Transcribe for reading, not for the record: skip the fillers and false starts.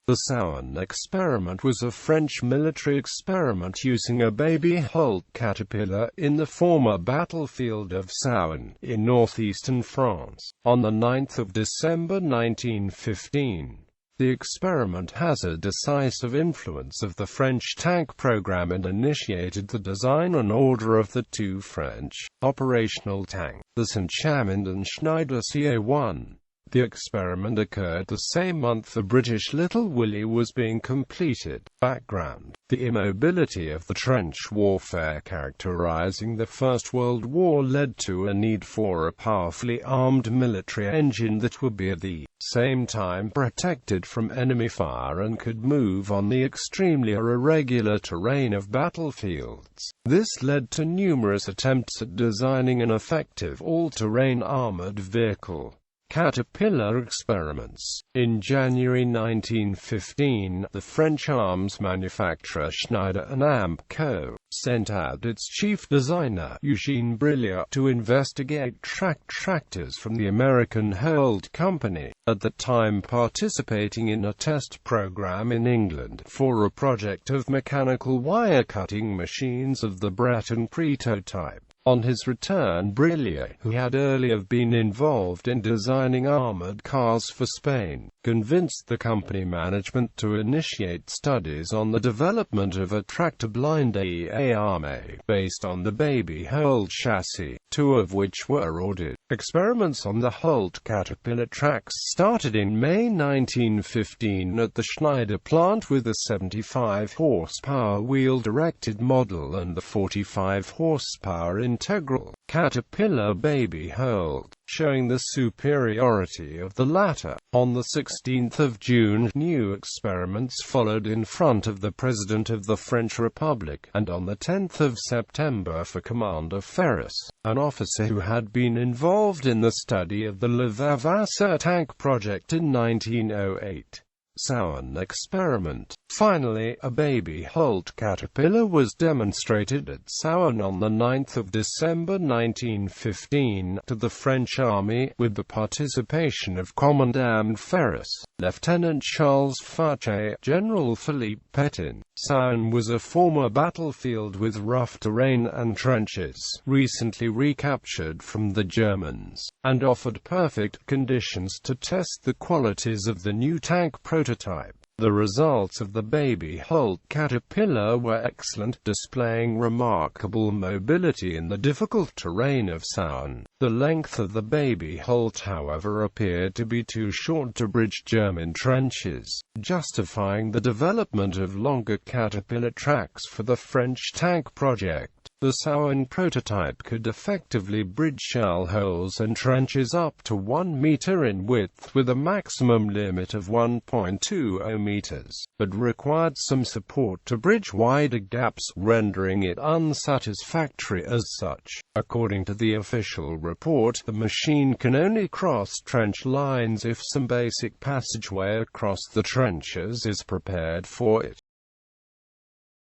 The Souain experiment was a French military experiment using a Baby Holt Caterpillar in the former battlefield of Souain, in northeastern France, on 9 December 1915. The experiment has a decisive influence of the French tank program and initiated the design and order of the two French operational tanks, the Chamond and Schneider Ca-1. The experiment occurred the same month the British Little Willie was being completed. Background: the immobility of the trench warfare characterizing the First World War led to a need for a powerfully armed military engine that would be at the same time protected from enemy fire and could move on the extremely irregular terrain of battlefields. This led to numerous attempts at designing an effective all-terrain armored vehicle. Caterpillar experiments. In January 1915, the French arms manufacturer Schneider and Amp Co. sent out its chief designer, Eugene Brilliot, to investigate tractors from the American Holt Company, at the time participating in a test program in England for a project of mechanical wire-cutting machines of the Breton prototype. On his return, Brilliot, who had earlier been involved in designing armored cars for Spain, convinced the company management to initiate studies on the development of a tractor-blind arme based on the Baby Holt chassis, two of which were ordered. Experiments on the Holt Caterpillar tracks started in May 1915 at the Schneider plant with the 75-horsepower wheel-directed model and the 45-horsepower integral Caterpillar Baby Holt, showing the superiority of the latter. On the 16th of June, new experiments followed in front of the President of the French Republic, and on the 10th of September for Commander Ferris, an officer who had been involved in the study of the Le Vavasseur tank project in 1908. Souain experiment. Finally, a Baby Holt Caterpillar was demonstrated at Souain on 9 December 1915 to the French Army, with the participation of Commandant Ferris, Lieutenant Charles Fachet, General Philippe Pétain. Souain was a former battlefield with rough terrain and trenches, recently recaptured from the Germans, and offered perfect conditions to test the qualities of the new tank prototype. The results of the Baby Holt Caterpillar were excellent, displaying remarkable mobility in the difficult terrain of Souain. The length of the Baby Holt, however, appeared to be too short to bridge German trenches, justifying the development of longer Caterpillar tracks for the French tank project. The Souain prototype could effectively bridge shell holes and trenches up to 1 meter in width with a maximum limit of 1.20 meters, but required some support to bridge wider gaps, rendering it unsatisfactory as such. According to the official report, the machine can only cross trench lines if some basic passageway across the trenches is prepared for it.